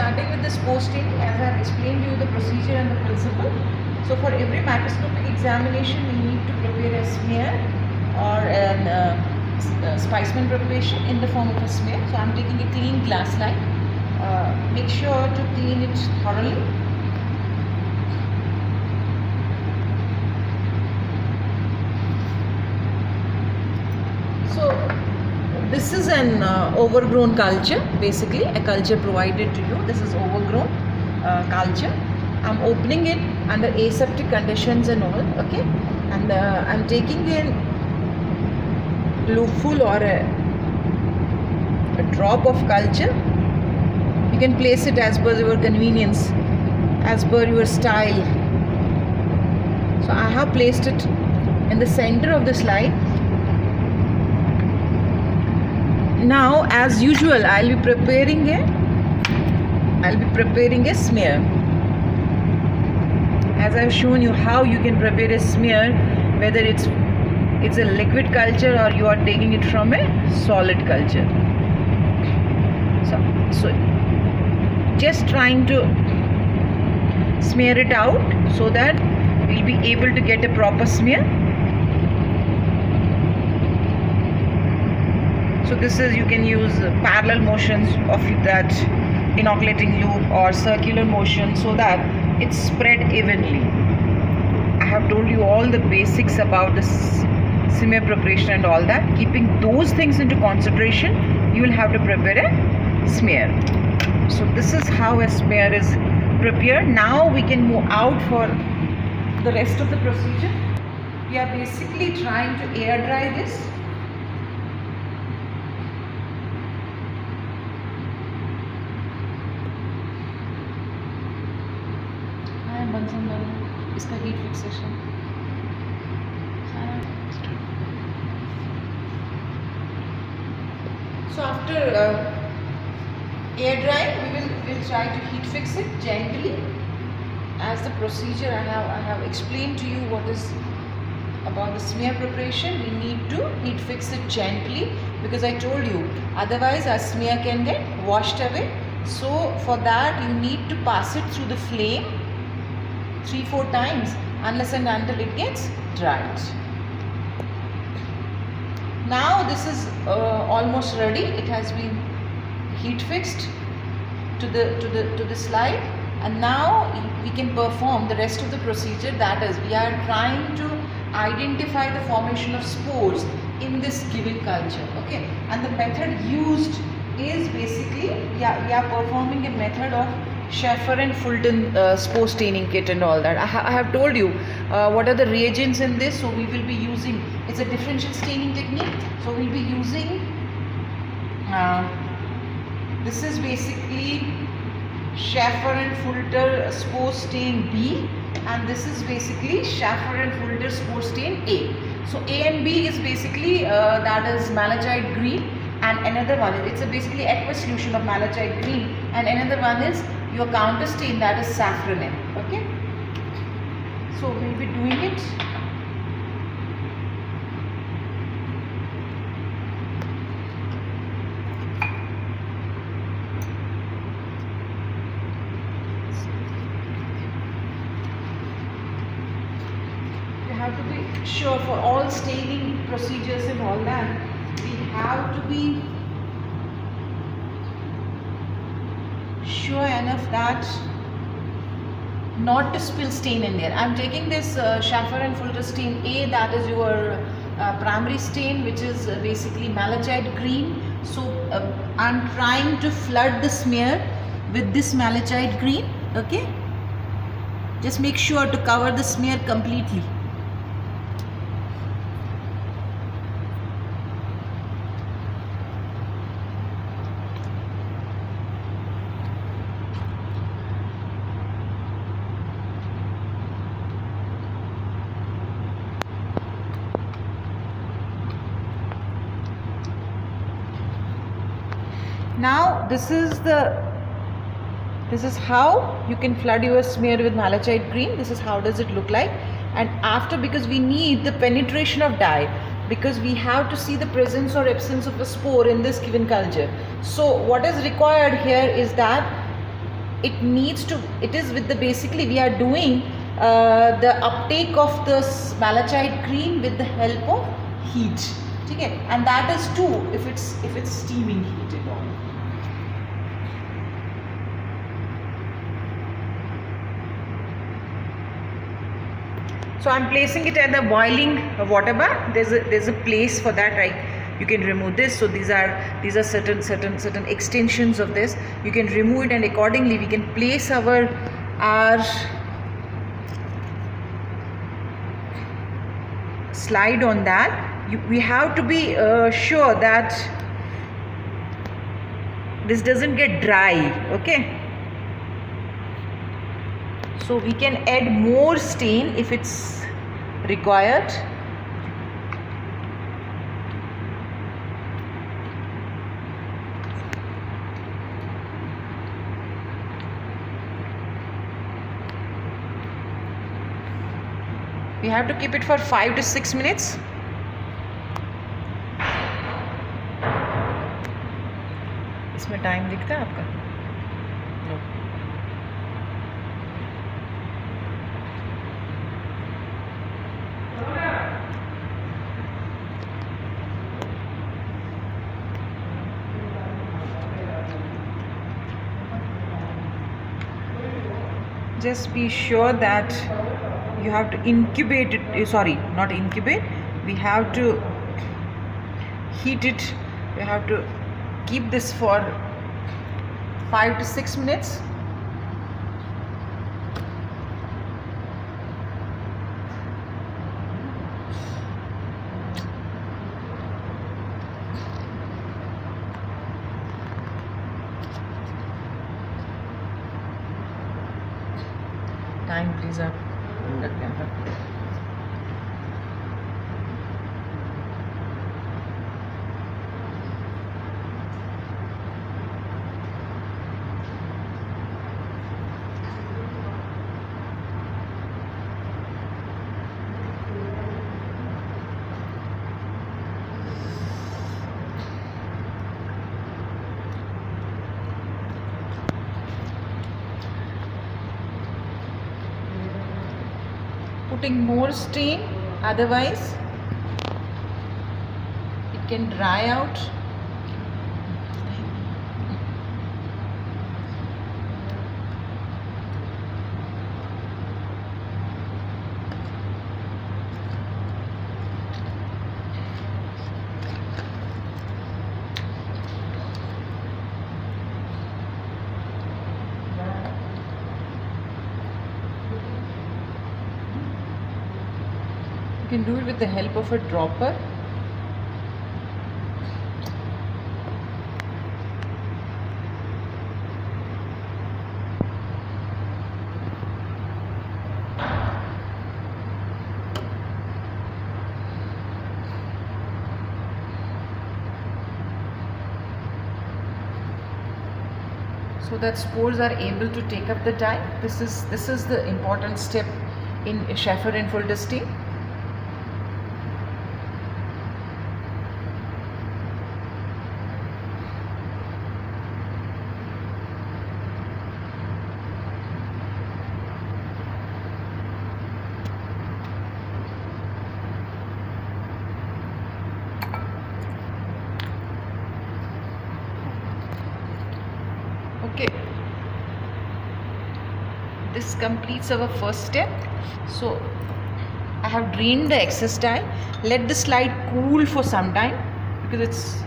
starting with the spore staining, as I have explained you the procedure and the principle. So for every microscopic examination, we need to prepare a smear or a Spiceman preparation in the form of a smear. So I am taking a clean glass line. Make sure to clean it thoroughly. So this is an overgrown culture, basically a culture provided to you. This is overgrown culture. I'm opening it under aseptic conditions and all, okay, and I'm taking a loopful or a drop of culture. You can place it as per your convenience, as per your style. So I have placed it in the center of the slide. Now, as usual, I'll be preparing a smear. As I've shown you how you can prepare a smear, whether it's a liquid culture or you are taking it from a solid culture. So just trying to smear it out so that we'll be able to get a proper smear. So this is, you can use parallel motions of that inoculating loop or circular motion so that it's spread evenly. I have told you all the basics about the smear preparation and all that. Keeping those things into consideration, you will have to prepare a smear. So this is how a smear is prepared. Now we can move out for the rest of the procedure. We are basically trying to air dry this. इसका heat fixation. So after air drying, we'll try to heat fix it gently. As the procedure I have explained to you what is about the smear preparation. We need to heat fix it gently because I told you otherwise our smear can get washed away. So for that you need to pass it through the flame 3-4 times unless and until it gets dried. Now this is almost ready. It has been heat fixed to the slide, and now we can perform the rest of the procedure. That is, we are trying to identify the formation of spores in this given culture, okay, and the method used is basically we are performing a method of Schaefer and Fulton spore staining kit and all that. I have told you what are the reagents in this. So we will be using, it's a differential staining technique. So we'll be using, this is basically Schaefer and Fulton spore stain B, and this is basically Schaefer and Fulton spore stain A. So A and B is basically that is malachite green, and another one it's a basically aqueous solution of malachite green, and another one is your counter stain, that is safranin. Okay, so we'll be doing it. You have to be sure for all staining procedures and all that, we have to be sure enough that not to spill stain in there. I'm taking this Schaefer and Fulton stain A, that is your primary stain, which is basically malachite green. So I'm trying to flood the smear with this malachite green. Okay, just make sure to cover the smear completely. Now this is how you can flood your smear with malachite green. This is how does it look like. And after, because we need the penetration of dye, because we have to see the presence or absence of a spore in this given culture. So what is required here is that it needs to, it is with the, basically we are doing the uptake of the malachite cream with the help of heat. Okay, and that is too if it's steaming heat at all. So I'm placing it at the boiling water bath. There's a place for that, right? You can remove this. So these are certain extensions of this. You can remove it, and accordingly we can place our slide on that. We have to be sure that this doesn't get dry. Okay. So we can add more stain if it's required. We have to keep it for 5 to 6 minutes. इसमें time दिखता है आपका? Just be sure that you have to incubate it, sorry, not incubate, we have to heat it. You have to keep this for 5 to 6 minutes. Time please up. Putting more stain, otherwise it can dry out. You can do it with the help of a dropper. So that spores are able to take up the dye. This is the important step in Schaefer Infilter stain. Okay, this completes our first step. So I have drained the excess dye. Let the slide cool for some time because it's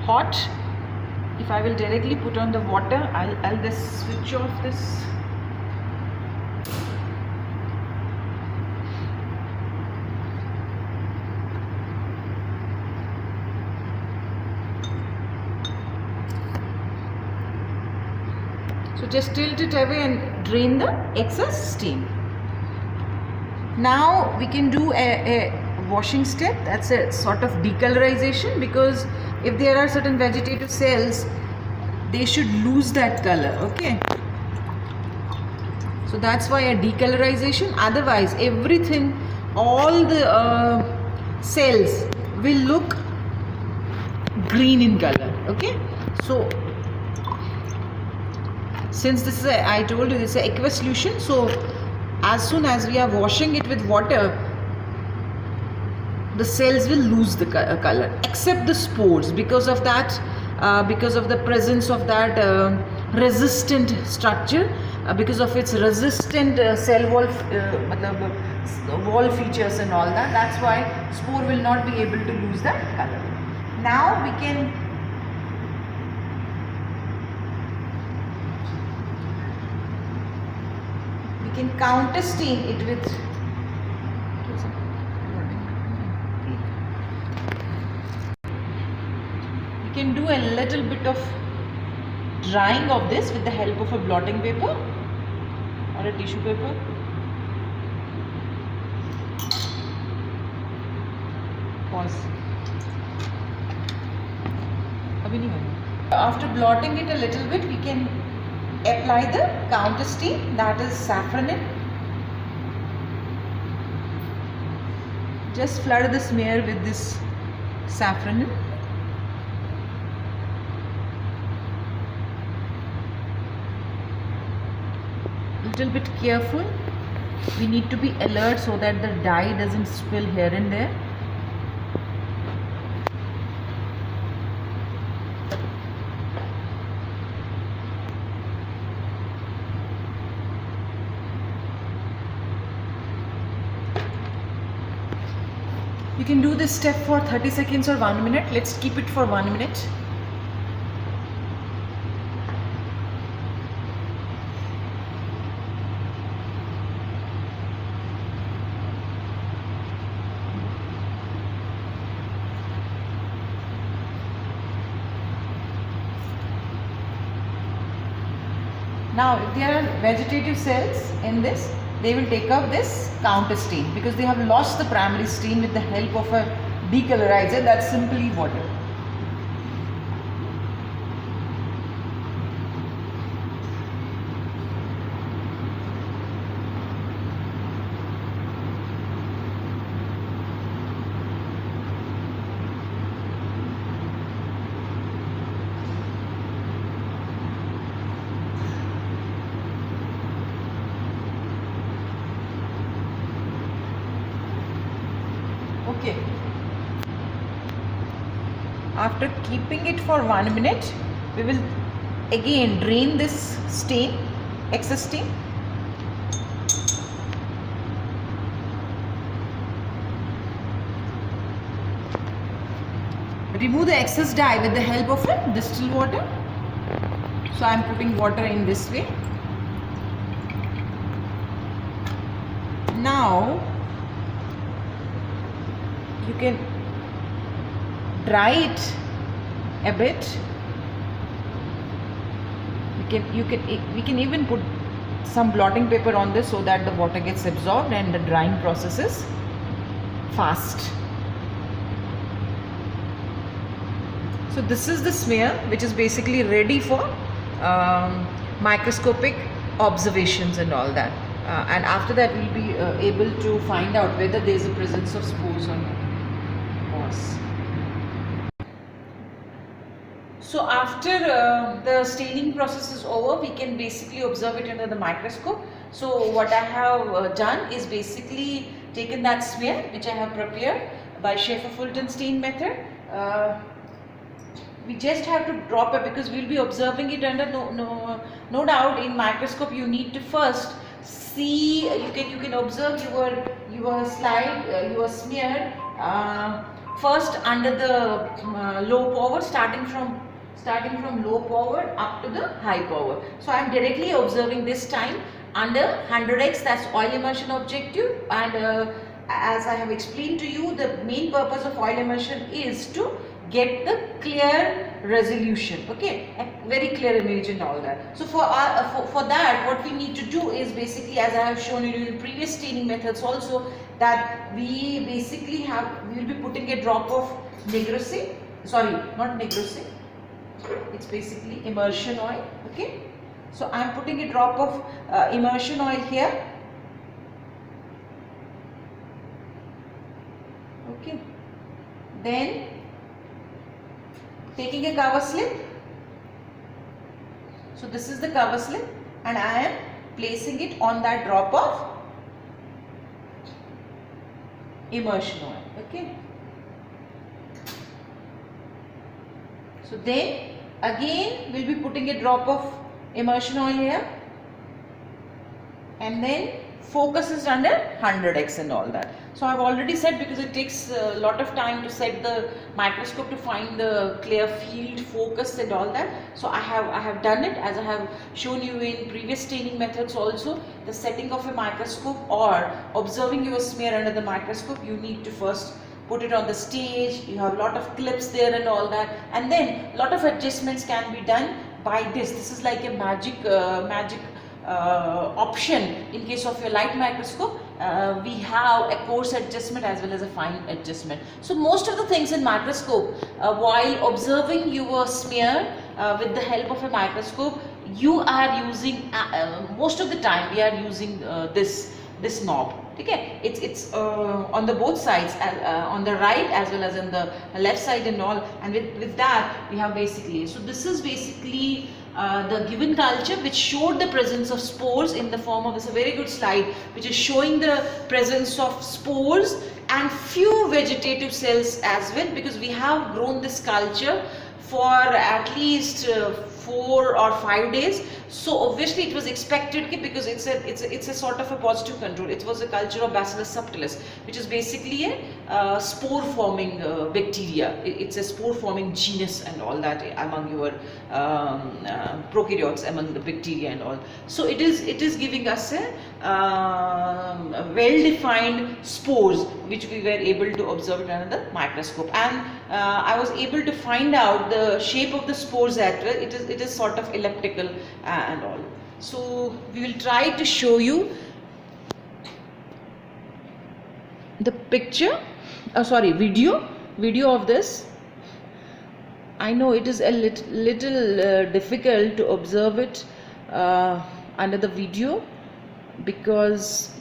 hot. If I will directly put on the water, I'll just switch off this. So just tilt it away and drain the excess steam. Now we can do a washing step. That's a sort of decolorization, because if there are certain vegetative cells, they should lose that color. Okay. So that's why a decolorization. Otherwise, everything, all the cells will look green in color. Okay. So since this is I told you this is an aqueous solution, so as soon as we are washing it with water, the cells will lose the color except the spores, because of that, because of the presence of that resistant structure, because of its resistant cell wall wall features and all that. That's why spore will not be able to lose that color. Now we can counter stain it with can do a little bit of drying of this with the help of a blotting paper or a tissue paper. Pause. After blotting it a little bit, we can apply the counter stain, that is saffronin. Just flood the smear with this saffronin. Little bit careful, we need to be alert so that the dye doesn't spill here and there. You can do this step for 30 seconds or 1 minute. Let's keep it for 1 minute. Now, if there are vegetative cells in this, they will take up this counter stain because they have lost the primary stain with the help of a decolorizer, that's simply water. Okay. After keeping it for 1 minute, we will again drain this stain, excess stain. Remove the excess dye with the help of a distilled water. So I am putting water in this way. Now you can dry it a bit. We can even put some blotting paper on this so that the water gets absorbed and the drying process is fast. So this is the smear which is basically ready for microscopic observations and all that. And after that we'll be able to find out whether there is a presence of spores or not. So after the staining process is over, we can basically observe it under the microscope. So what I have done is basically taken that smear which I have prepared by Schaefer-Fulton stain method. We just have to drop it because we'll be observing it under no doubt in microscope. You need to first see, you can observe your slide, your smear first under the low power, starting from low power up to the high power. So I am directly observing this time under 100x, that's oil immersion objective, and as I have explained to you, the main purpose of oil immersion is to get the clear resolution, okay, a very clear image and all that. So for that, what we need to do is basically, as I have shown you in previous staining methods also, that we basically will be putting a drop of negrosine, sorry, not negrosine, it's basically immersion oil, okay. So I am putting a drop of immersion oil here, okay. Then taking a cover slip, So this is the cover slip and I am placing it on that drop of immersion oil. Okay. So then again we'll be putting a drop of immersion oil here and then focus is under 100x and all that. So I've already said, because it takes a lot of time to set the microscope to find the clear field focus and all that. So I have done it, as I have shown you in previous staining methods also. The setting of a microscope or observing your smear under the microscope, you need to first put it on the stage. You have a lot of clips there and all that, and then a lot of adjustments can be done by this. This is like a magic option in case of your light microscope. We have a coarse adjustment as well as a fine adjustment. So most of the things in microscope, while observing your smear with the help of a microscope, you are using most of the time we are using this knob. Okay, it's on the both sides, on the right as well as on the left side and all, and with that we have basically, so this is basically the given culture which showed the presence of spores in the form of, this a very good slide which is showing the presence of spores and few vegetative cells as well, because we have grown this culture for at least 4 or 5 days. So obviously it was expected, because it's a sort of a positive control. It was a culture of Bacillus subtilis, which is basically a spore forming bacteria. It's a spore forming genus and all that among your prokaryotes, among the bacteria and all. So it is giving us a well defined spores which we were able to observe under the microscope, and I was able to find out the shape of the spores as well. It is sort of elliptical and all. So we will try to show you the picture, video of this. I know it is a little difficult to observe it under the video, because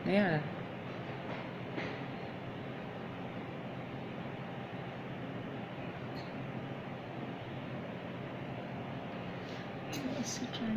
yeah. Let's try.